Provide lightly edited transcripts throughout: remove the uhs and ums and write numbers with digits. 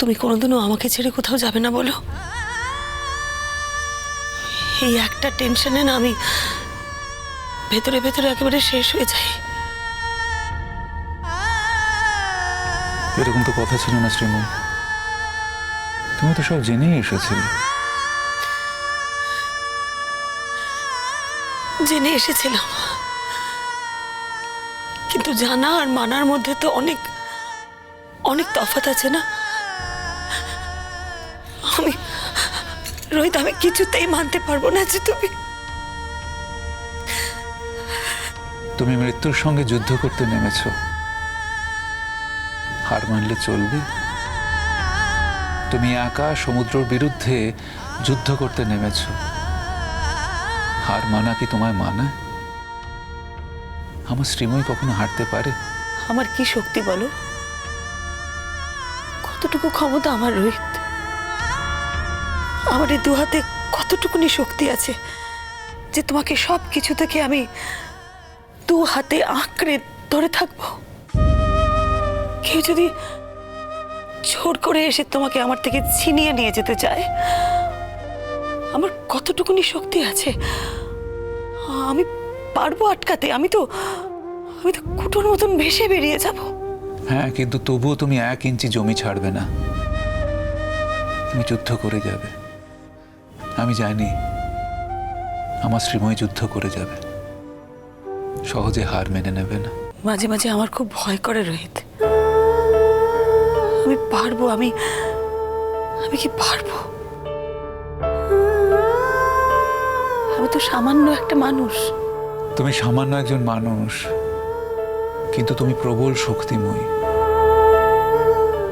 তুমি কোনোদিনও আমাকে ছেড়ে কোথাও যাবে না বলো? এই একটা টেনশনে না আমি ভেতরে ভেতরে একেবারে শেষ হয়ে যাই। এরকম তো কথা ছিল না শ্রীময়। তুমি তো সব জেনেই এসেছিলে। জেনে এসেছিলাম, কিন্তু জানা আর মানার মধ্যে তো অনেক অনেক তফাৎ আছে না? আমি রোহিত, আমি কিছুতেই মানতে পারবো না যে তুমি মৃত্যুর সঙ্গে যুদ্ধ করতে নেমেছ। হার মানলে চলবে? তুমি একা সমুদ্রের বিরুদ্ধে যুদ্ধ করতে নেমেছ। হার মানা কি তোমায় মানায়? আমার শ্রীময় কখনো হারতে পারে? আমার কি শক্তি বলো? কতটুকু ক্ষমতা আমার রোহিত? আমার এই দু হাতে কতটুকুনি শক্তি আছে যে তোমাকে সব কিছু থেকে আমি দু হাতে আঁকড়ে ধরে থাকবো? কেউ যদি জোর করে এসে তোমাকে আমার থেকে ছিনিয়ে নিয়ে যেতে চায়, আমার কতটুকুনি শক্তি আছে? আমি পারবো আটকাতে? আমি তো কুটোর মতন ভেসে বেরিয়ে যাব। হ্যাঁ, কিন্তু তবুও তুমি 1 ইঞ্চি জমি ছাড়বে না। তুমি যুদ্ধ করে যাবে। আমি জানি আমার শ্রীময় যুদ্ধ করে যাবে, সহজে হার মেনে নেবে না। মাঝে মাঝে আমার খুব ভয় করে রোহিত। আমি পারবো? আমি কি পারবো? আমি তো সামান্য একটা মানুষ। তুমি সামান্য একজন মানুষ, কিন্তু তুমি প্রবল শক্তিময়ী।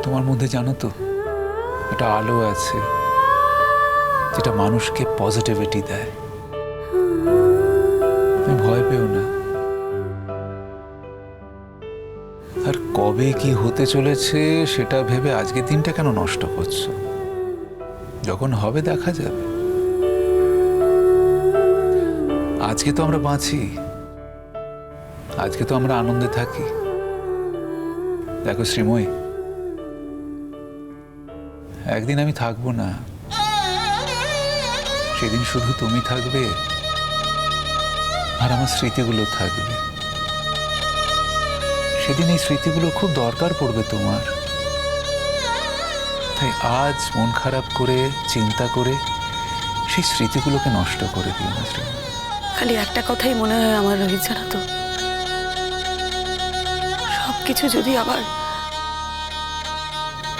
তোমার মধ্যে জানো তো একটা আলো আছে যেটা মানুষকে পজিটিভিটি দেয়। তুমি ভয় পেও না। আর কবে কি হতে চলেছে সেটা ভেবে আজকের দিনটা কেন নষ্ট করছো? যখন হবে দেখা যাবে। আজকে তো আমরা বাঁচি, আজকে তো আমরা আনন্দে থাকি। দেখো শ্রীময়ী, একদিন আমি থাকবো না। সেদিন শুধু তুমি থাকবে আর আমার স্মৃতিগুলো থাকবে। সেদিন এই স্মৃতিগুলো খুব দরকার পড়বে তোমার। তাই আজ মন খারাপ করে চিন্তা করে সেই স্মৃতিগুলোকে নষ্ট করে দিও না শ্রীময়ী। খালি একটা কথাই মনে হয় আমার রোহিত, জানো তো, সবকিছু যদি আবার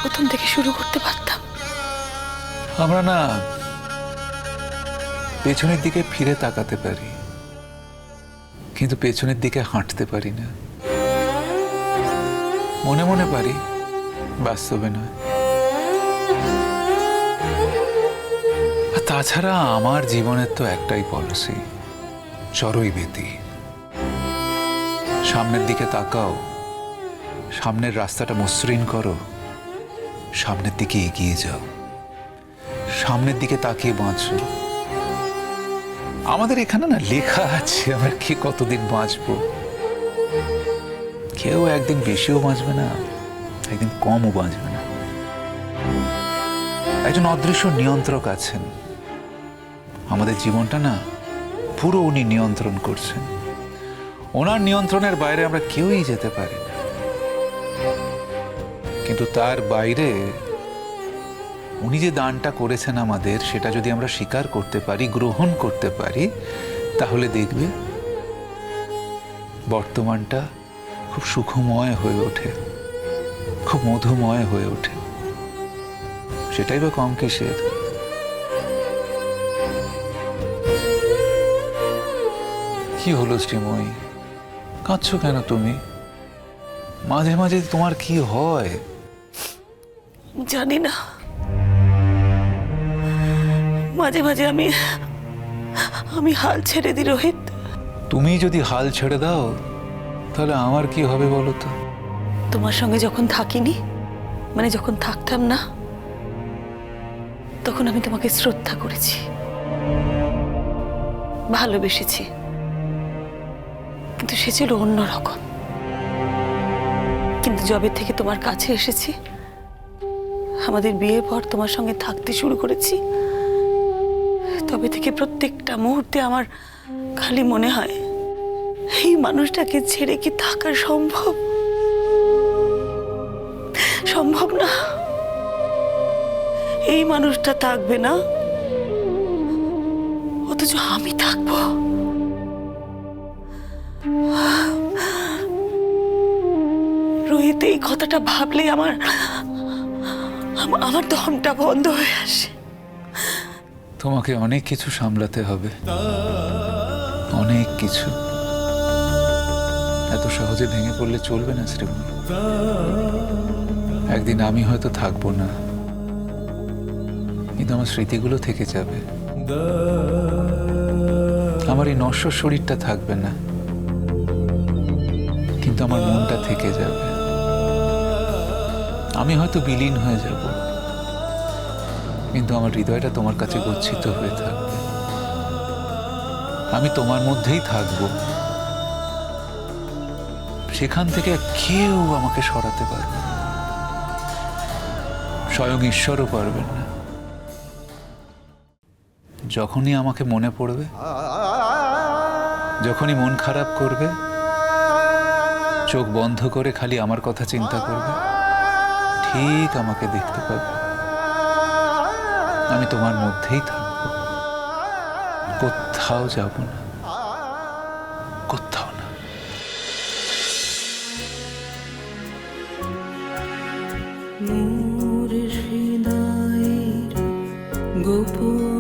প্রথম থেকে শুরু করতে পারতাম। আমরা না পেছনের দিকে ফিরে তাকাতে পারি, কিন্তু পেছনের দিকে হাঁটতে পারি না। মনে মনে পারি, বাস্তবে নয়। আর তাছাড়া আমার জীবনের তো একটাই পলিসি, চড়ই বেতি। সামনের দিকে তাকাও, সামনের রাস্তাটা মসৃণ করো, সামনের দিকে এগিয়ে যাও, সামনের দিকে তাকিয়ে বাঁচো। আমাদের এখানে না লেখা আছে আমরা কি কতদিন বাঁচবো। কেউ একদিন বেশিও বাঁচবে না, একদিন কমও বাঁচবে না। একজন অদৃশ্য নিয়ন্ত্রক আছেন আমাদের জীবনটা, না পুরো উনি নিয়ন্ত্রণ করছেন। ওনার নিয়ন্ত্রণের বাইরে আমরা কেউই যেতে পারি না। কিন্তু তার বাইরে উনি যে দানটা করেছেন আমাদের, সেটা যদি আমরা স্বীকার করতে পারি, গ্রহণ করতে পারি, তাহলে দেখবে বর্তমানটা খুব সুখময় হয়ে ওঠে, খুব মধুময় হয়ে ওঠে। সেটাই বা কম কিসের? কি হলো শ্রীময়ী, কাঁদছো কেন তুমি? মাঝে মাঝে তোমার কি হয়? জানি না, মাঝে মাঝে আমি হাল ছেড়ে দিই রোহিত। তুমি যদি হাল ছেড়ে দাও তাহলে আমার কি হবে বলো তো? তোমার সঙ্গে যখন থাকিনি, মানে যখন থাকতাম না, তখন আমি তোমাকে শ্রদ্ধা করেছি, ভালোবেসেছি, কিন্তু সে ছিল অন্যরকম। কিন্তু যবে থেকে তোমার কাছে এসেছি, আমাদের বিয়ের পর তোমার সঙ্গে থাকতে শুরু করেছি, তবে থেকে প্রত্যেকটা মুহূর্তে আমার খালি মনে হয় এই মানুষটাকে ছেড়ে কি থাকা সম্ভব? সম্ভব না। এই মানুষটা থাকবে না, অথচ আমি থাকবো। রোহিত, এই কথাটা ভাবলেই আমার দমটা বন্ধ হয়ে আসে। তোমাকে অনেক কিছু সামলাতে হবে, অনেক কিছু। এত সহজে ভেঙে পড়লে চলবে না শ্রীময়ী। একদিন আমি হয়তো থাকবো না, কিন্তু আমার স্মৃতিগুলো থেকে যাবে। আমার এই নশ্বর শরীরটা থাকবে না, কিন্তু আমার মনটা থেকে যাবে। আমি হয়তো বিলীন হয়ে যাব, কিন্তু আমার হৃদয়টা তোমার কাছে গচ্ছিত হয়ে থাকবে। আমি তোমার মধ্যেই থাকব, সেখান থেকে কেউ আমাকে সরাতে পারবে না, স্বয়ং ঈশ্বরও পারবেন না। যখনই আমাকে মনে পড়বে, যখনই মন খারাপ করবে, চোখ বন্ধ করে খালি আমার কথা চিন্তা করবে, ঠিক আমাকে দেখতে পাবে। আমি তোমার মধ্যেই থাকবো, কোথাও যাব না, কোথাও না। মোর হৃদয়ের গোপন